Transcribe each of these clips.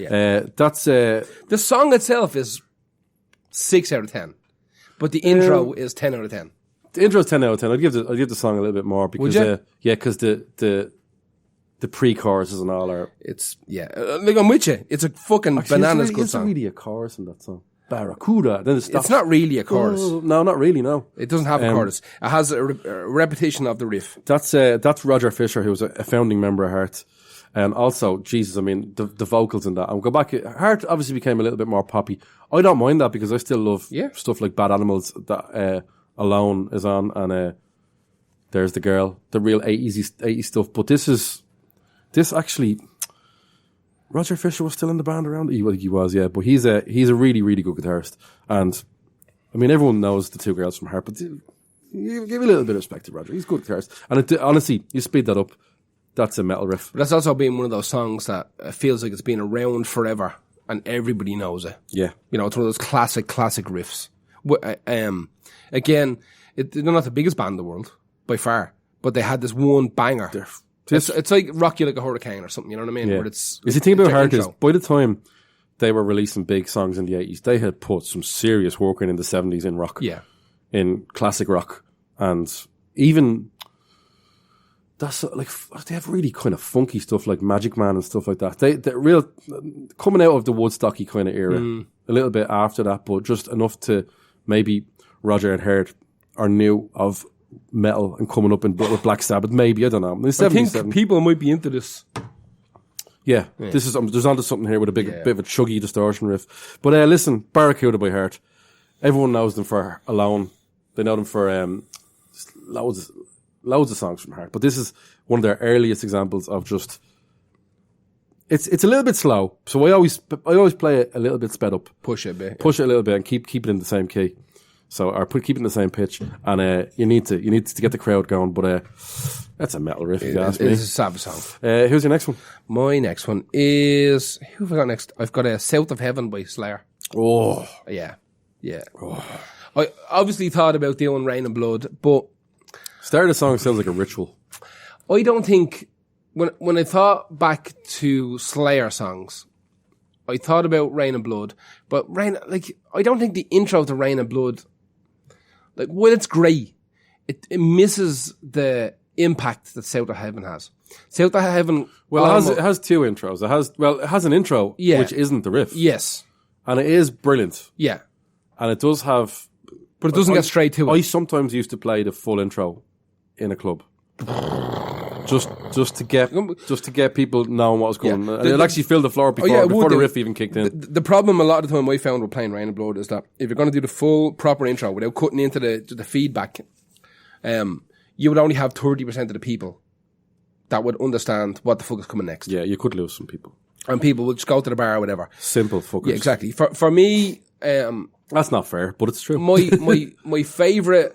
That's The song itself is 6 out of 10, but the intro is 10 out of 10. The intro's 10 out of 10. I'd give the song a little bit more because because the pre-choruses and all are. It's like I'm with you. It's a fucking bananas good song. It's really a chorus in that song. Barracuda. Then it stops. It's not really a chorus. No, not really. No, it doesn't have a chorus. It has a repetition of the riff. That's Roger Fisher, who was a founding member of Heart, and also Jesus. I mean, the vocals in that. I'll go back. Heart obviously became a little bit more poppy. I don't mind that because I still love stuff like Bad Animals that Alone is on, and There's the Girl, the real 80s stuff. But this actually, Roger Fisher was still in the band around. He was, yeah. But he's a really, really good guitarist. And I mean, everyone knows the two girls from Heart, but you give a little bit of respect to Roger. He's a good guitarist. And honestly, you speed that up, that's a metal riff. But that's also been one of those songs that feels like it's been around forever, and everybody knows it. Yeah, it's one of those classic riffs. Again, they're not the biggest band in the world by far, but they had this one banger. It's like Rock You Like a Hurricane or something, you know what I mean? Yeah. Where it's the thing about Heart is, by the time they were releasing big songs in the 80s, they had put some serious work in the 70s in rock. Yeah. In classic rock. And even, that's like, they have really kind of funky stuff like Magic Man and stuff like that. They're real, coming out of the Woodstocky kind of era, a little bit after that, but just enough to maybe Roger had heard or knew of metal and coming up with Black Sabbath, maybe, I don't know. I think people might be into this. Yeah. This is there's onto something here with a bit of a chuggy distortion riff. But listen, Barracuda by Heart. Everyone knows them for Alone. They know them for loads of songs from Heart. But this is one of their earliest examples of just. It's a little bit slow, so I always play it a little bit sped up. Push it a bit. Push it a little bit and keep it in the same key. So, keep it in the same pitch, and you need to get the crowd going. But that's a metal riff, if you ask me. It's a Sabbath song. Who's your next one? My next one is, who have I got next? I've got South of Heaven by Slayer. Oh, yeah. Oh. I obviously thought about doing Rain and Blood, but start of the song sounds like a ritual. I don't think when I thought back to Slayer songs, I thought about Rain and Blood, but I don't think the intro to Rain and Blood. Like, well, it's great. It misses the impact that South of Heaven has. South of Heaven. Well, it has two intros. It has an intro, which isn't the riff. Yes. And it is brilliant. Yeah. And it does have. But it doesn't get straight to it. I sometimes used to play the full intro in a club. Just to get people knowing what was going on. And it'll actually fill the floor before the riff even kicked in. The problem a lot of the time I found with playing Rain and Blood is that if you're going to do the full proper intro without cutting into the feedback, you would only have 30% of the people that would understand what the fuck is coming next. Yeah, you could lose some people. And people would just go to the bar or whatever. Simple fuckers. Yeah, exactly. For me... that's not fair, but it's true. My favourite...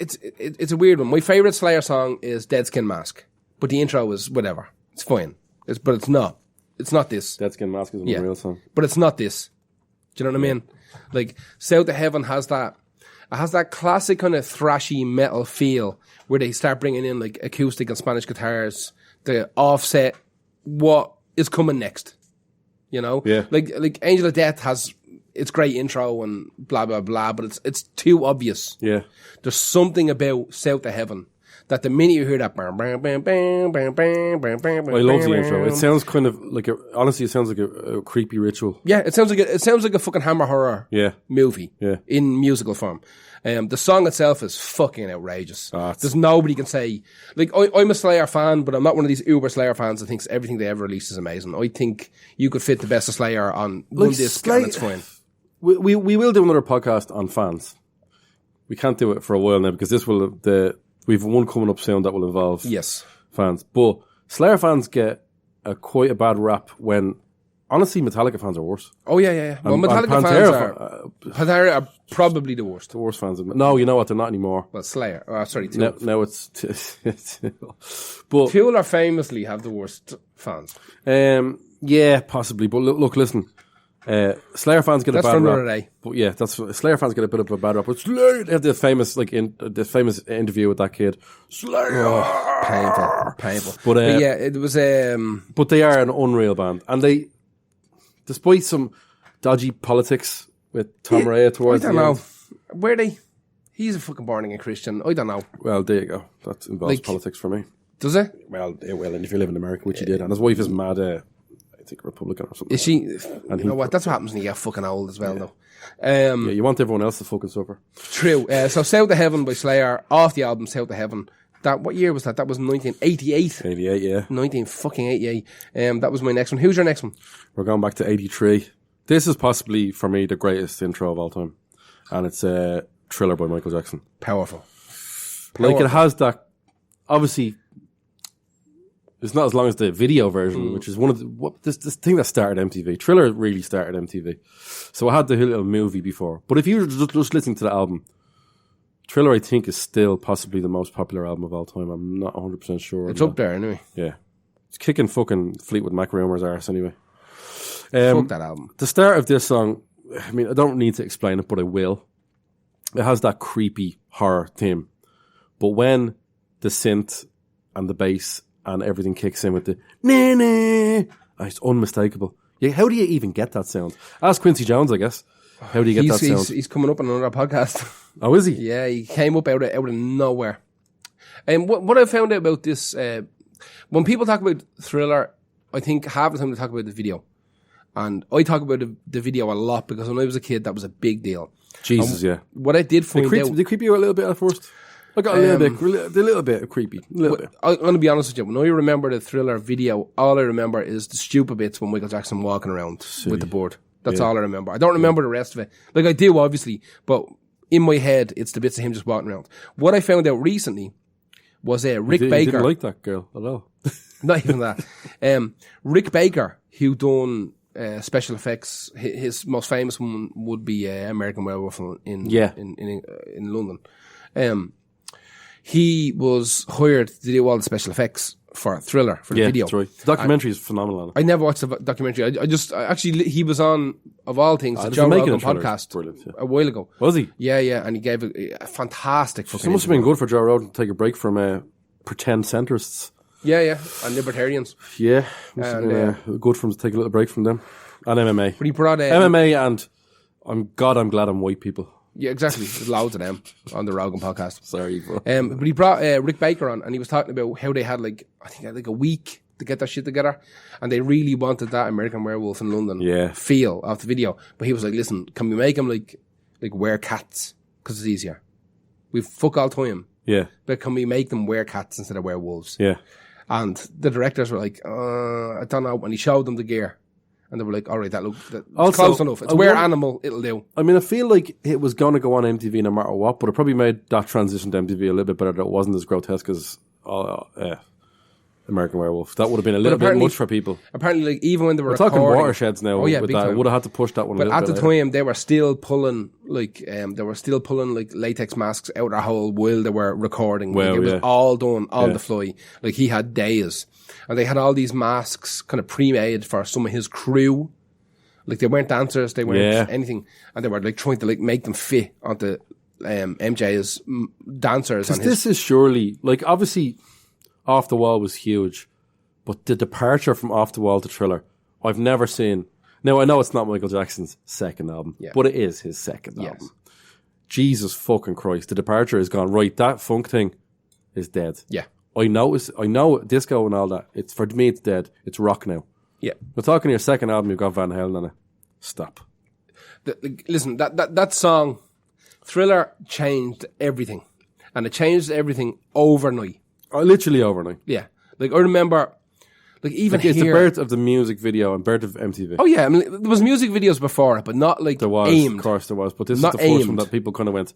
It's a weird one. My favourite Slayer song is Dead Skin Mask. But the intro is whatever. It's fine. But it's not. It's not this. Dead Skin Mask is a real song. But it's not this. Do you know what I mean? Like, South of Heaven has that... It has that classic kind of thrashy metal feel where they start bringing in like acoustic and Spanish guitars to offset what is coming next. You know? Yeah. Like Angel of Death has its great intro and blah, blah, blah, but it's too obvious. Yeah. There's something about South of Heaven that the minute you hear that, I love the intro. It sounds kind of like honestly, it sounds like a creepy ritual. Yeah, it sounds like a fucking Hammer horror movie in musical form. The song itself is fucking outrageous. There's nobody can say, like, I'm a Slayer fan, but I'm not one of these uber Slayer fans that thinks everything they ever release is amazing. I think you could fit the best of Slayer on one disc and it's fine. We will do another podcast on fans. We can't do it for a while now because we've one coming up soon that will involve fans. But Slayer fans get quite a bad rap when, honestly, Metallica fans are worse. Oh, yeah. Well, Metallica Pantera are probably the worst. The worst fans. No, you know what? They're not anymore. Well, Slayer. Sorry, Tool. No, it's... but Tool are famously have the worst fans. Yeah, possibly. But look, listen. Slayer fans get a bad rap. Day. But yeah, Slayer fans get a bit of a bad rap. But Slayer, they have the famous interview with that kid. Slayer, painful. But yeah, it was. But they are an unreal band, and they despite some dodgy politics with Tom Raya towards I don't the know. end. Where they... He's a fucking born again Christian. I don't know. Well, there you go. That involves politics for me. Does it? Well, and if you live in America, which he did, and his wife is mad, I think Republican or something. Is she? And you know what? That's what happens when you get fucking old as well, though. Yeah, you want everyone else to fucking suffer. True. So South of Heaven by Slayer, off the album South of Heaven. What year was that? That was 1988. 88, yeah. 1988. That was my next one. Who's your next one? We're going back to 83. This is possibly, for me, the greatest intro of all time. And it's Thriller by Michael Jackson. Powerful. Like, it has that, obviously, it's not as long as the video version, which is one of this thing that started MTV. Thriller really started MTV. So I had the little movie before. But if you were just listening to the album, Thriller, I think, is still possibly the most popular album of all time. I'm not 100% sure. It's up there, anyway. Yeah. It's kicking fucking Fleetwood Mac rumors arse, anyway. Fuck that album. The start of this song, I mean, I don't need to explain it, but I will. It has that creepy horror theme. But when the synth and the bass and everything kicks in with the it's unmistakable. Yeah, how do you even get that sound? Ask Quincy Jones, I guess. How do you get that sound? He's coming up on another podcast. Oh, is he? Yeah, he came up out of nowhere. And what I found out about this, when people talk about Thriller, I think half the time they talk about the video. And I talk about the video a lot because when I was a kid, that was a big deal. Jesus, yeah. What I did find out... Did they creep you a little bit at first? I got a little bit creepy. A little bit. I'm going to be honest with you. When I remember the Thriller video, all I remember is the stupid bits when Michael Jackson walking around with the board. That's all I remember. I don't remember the rest of it. Like, I do, obviously, but in my head, it's the bits of him just walking around. What I found out recently was Rick Baker. You didn't like that girl at all. Not even that. Rick Baker, who done special effects. His most famous one would be American Werewolf in London. He was hired to do all the special effects for Thriller, for the video. That's right. The documentary is phenomenal. I never watched the documentary. Actually, he was on, of all things, the Joe Rogan podcast a while ago. Was he? Yeah, and he gave a fantastic fucking It must have been good for Joe Rogan to take a break from pretend centrists. Yeah, and libertarians. Yeah, must have been good for him to take a little break from them. And MMA. But he brought MMA and I'm glad I'm white people. Yeah, exactly. There's loads of them on the Rogan podcast. Sorry, bro. But he brought Rick Baker on, and he was talking about how they had a week to get that shit together, and they really wanted that American Werewolf in London feel of the video. But he was like, "Listen, can we make them like wear cats because it's easier? We fuck all time. Yeah, but can we make them wear cats instead of werewolves? Yeah." And the directors were like, "I don't know." And he showed them the gear. And they were like, all right, it's close enough. It's wear animal, it'll do. I mean, I feel like it was going to go on MTV no matter what, but it probably made that transition to MTV a little bit better that it wasn't as grotesque as American Werewolf. That would have been a little bit much for people. Apparently, even when they were talking watersheds now, with that, time. Would have had to push that one a little bit. But at the time, they were still pulling, latex masks out of their hole while they were recording. Well, it was all done on the fly. Like, he had days. And they had all these masks kind of pre-made for some of his crew. Like, they weren't dancers, they weren't anything. And they were trying to make them fit onto MJ's dancers. Because this is surely, obviously, Off the Wall was huge. But the departure from Off the Wall to Thriller, I've never seen. Now, I know it's not Michael Jackson's second album, but it is his second album. Jesus fucking Christ. The departure is gone. Right, that funk thing is dead. Yeah. I know disco and all that. For me, it's dead. It's rock now. Yeah. We're talking your second album, you've got Van Halen on it. Stop. Listen, that song, Thriller, changed everything. And it changed everything overnight. Literally overnight. Yeah. I remember, even it's the birth of the music video and birth of MTV. Oh, yeah. I mean, there was music videos before it, but not there was, aimed. Of course there was. But this is the first one that people kind of went,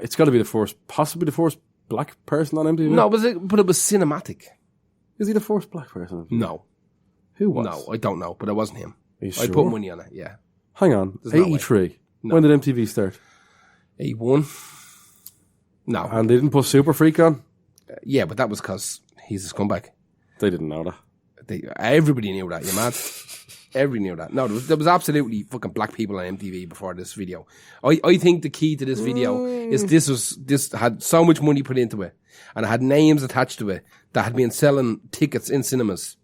it's got to be possibly the first black person on MTV? No, but it was cinematic. Is he the first black person on MTV? No. Who was? No, I don't know, but it wasn't him. Are you sure? I put money on it, yeah. Hang on, 83. No. When did MTV start? 81. No. And they didn't put Super Freak on? Yeah, but that was because he's a scumbag. They didn't know that. Everybody knew that, you mad? Everybody knew that. No, there was absolutely fucking black people on MTV before this video. I think the key to this video is this had so much money put into it, and it had names attached to it that had been selling tickets in cinemas.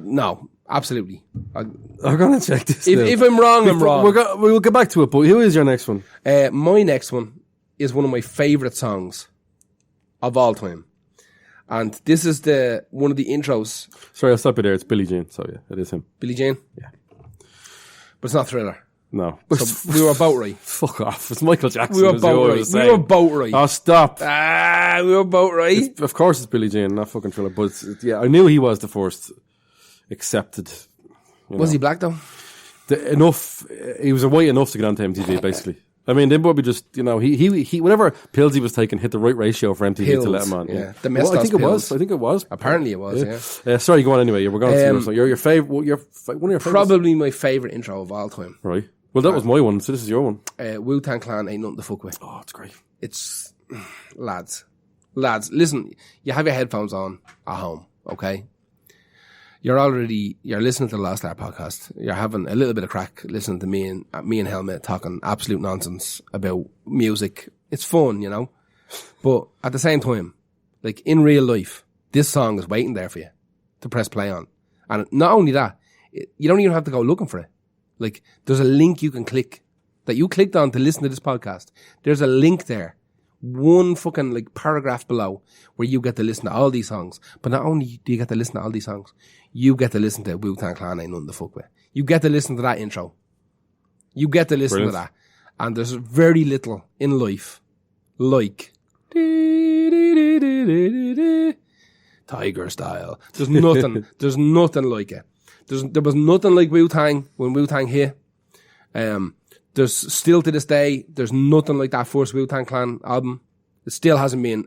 No, absolutely. I'm going to check this. If I'm wrong, I'm wrong. We'll get back to it, but who is your next one? My next one is one of my favourite songs of all time. And this is one of the intros. Sorry, I'll stop you there. It's Billie Jean. So, yeah, it is him. Billie Jean? Yeah. But it's not Thriller. No. So we were about right. Fuck off. It's Michael Jackson. We were about right. We were about right. Oh, stop. We were about right. Of course it's Billie Jean, not fucking Thriller. But yeah, I knew he was the first accepted. Was he black though? He was white enough to get onto MTV, basically. I mean, they probably just, he whatever pills he was taking hit the right ratio for MTV to let him on. Yeah. The I think it was. Apparently it was, yeah. Sorry, go on anyway. We're going to see your favorite, one of your favorites? Probably my favourite intro of all time. Right. Well, that was my one, so this is your one. Wu-Tang Clan Ain't Nothing to Fuck With. Oh, it's great. It's, lads, listen, you have your headphones on at home, okay? You're listening to the Lost Art podcast. You're having a little bit of crack listening to me and Helmet talking absolute nonsense about music. It's fun, But at the same time, like in real life, this song is waiting there for you to press play on. And not only that, you don't even have to go looking for it. Like, there's a link you can click that you clicked on to listen to this podcast. There's a link there. One fucking like paragraph below where you get to listen to all these songs. But not only do you get to listen to all these songs, you get to listen to Wu-Tang Clan Ain't Nothing to Fuck With. You get to listen to that intro. You get to listen to that. And there's very little in life like Tiger Style. There's nothing like it. There was nothing like Wu-Tang when Wu-Tang hit. There's still to this day, there's nothing like that first Wu-Tang Clan album. It still hasn't been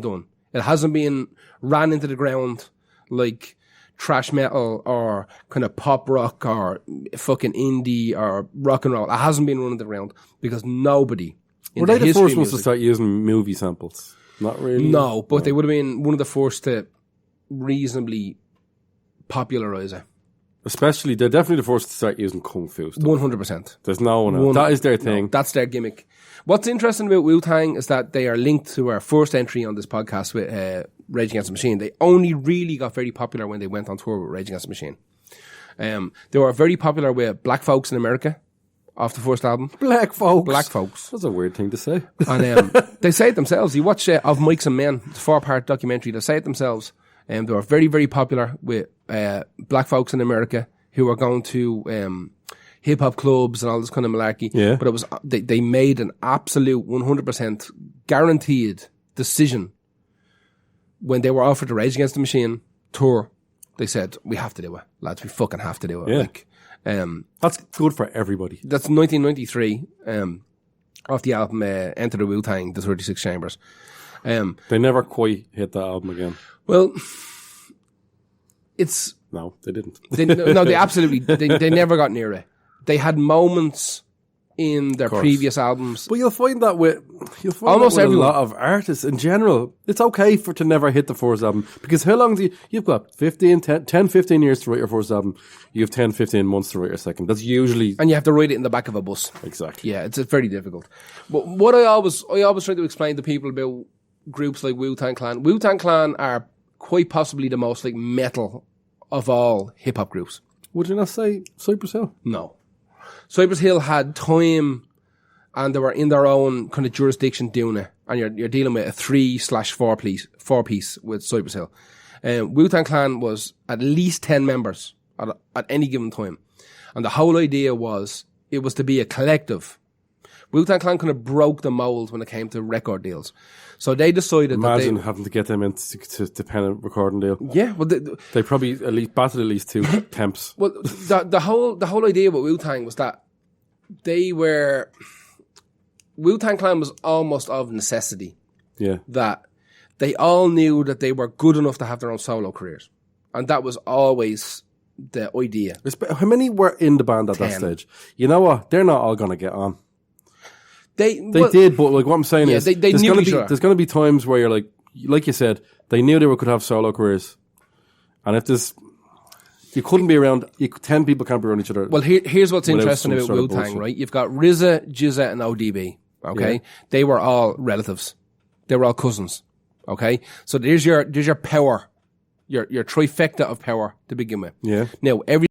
done. It hasn't been ran into the ground like thrash metal or kind of pop rock or fucking indie or rock and roll. It hasn't been run into the ground because nobody in Were they the first ones to start using movie samples? Not really. No, but they would have been one of the first to reasonably popularize it. Especially, they're definitely the first to start using Kung Fu stuff. 100%. There's no one else. That is their thing. No, that's their gimmick. What's interesting about Wu-Tang is that they are linked to our first entry on this podcast with Rage Against the Machine. They only really got very popular when they went on tour with Rage Against the Machine. They were very popular with black folks in America off the first album. Black folks. That's a weird thing to say. And they say it themselves. You watch Of Mics and Men, the 4-part documentary, they say it themselves. They were very, very popular with black folks in America who were going to hip hop clubs and all this kind of malarkey. Yeah. But it was they made an absolute 100% guaranteed decision when they were offered the Rage Against the Machine tour. They said, "We have to do it, lads. We fucking have to do it." Yeah. Like, that's good for everybody. That's 1993. Off the album Enter the Wu-Tang, the 36 Chambers. They never quite hit that album again. Well, no, they didn't. They absolutely, they never got near it. They had moments in their previous albums. But you'll find that with almost a lot of artists in general. It's okay to never hit the first album because how long you've got 10, 15 years to write your first album. You have 10, 15 months to write your second. That's usually... And you have to write it in the back of a bus. Exactly. Yeah, it's very difficult. But what I always try to explain to people about groups like Wu-Tang Clan. Wu-Tang Clan are quite possibly the most like metal of all hip hop groups. Would you not say Cypress Hill? No. Cypress Hill had time and they were in their own kind of jurisdiction doing it. And you're dealing with a 3/4 piece with Cypress Hill. Wu-Tang Clan was at least 10 members at any given time. And the whole idea was it was to be a collective. Wu-Tang Clan kind of broke the mold when it came to record deals. So they decided Imagine having to get them into dependent recording deal. Yeah, well, they probably batted at least 2 temps. Well, the whole idea with Wu-Tang was that Wu-Tang Clan was almost of necessity. Yeah, that they all knew that they were good enough to have their own solo careers, and that was always the idea. How many were in the band at 10. That stage? You know what? They're not all going to get on. They did, but like what I'm saying is, there's going to be times where you're like you said, they knew they could have solo careers, and if you couldn't be around, 10 people can't be around each other. Well, here's what's interesting about Wu-Tang, right? You've got RZA, GZA, and ODB. Okay, yeah. They were all relatives. They were all cousins. Okay, so there's your power your trifecta of power to begin with. Yeah. Now, every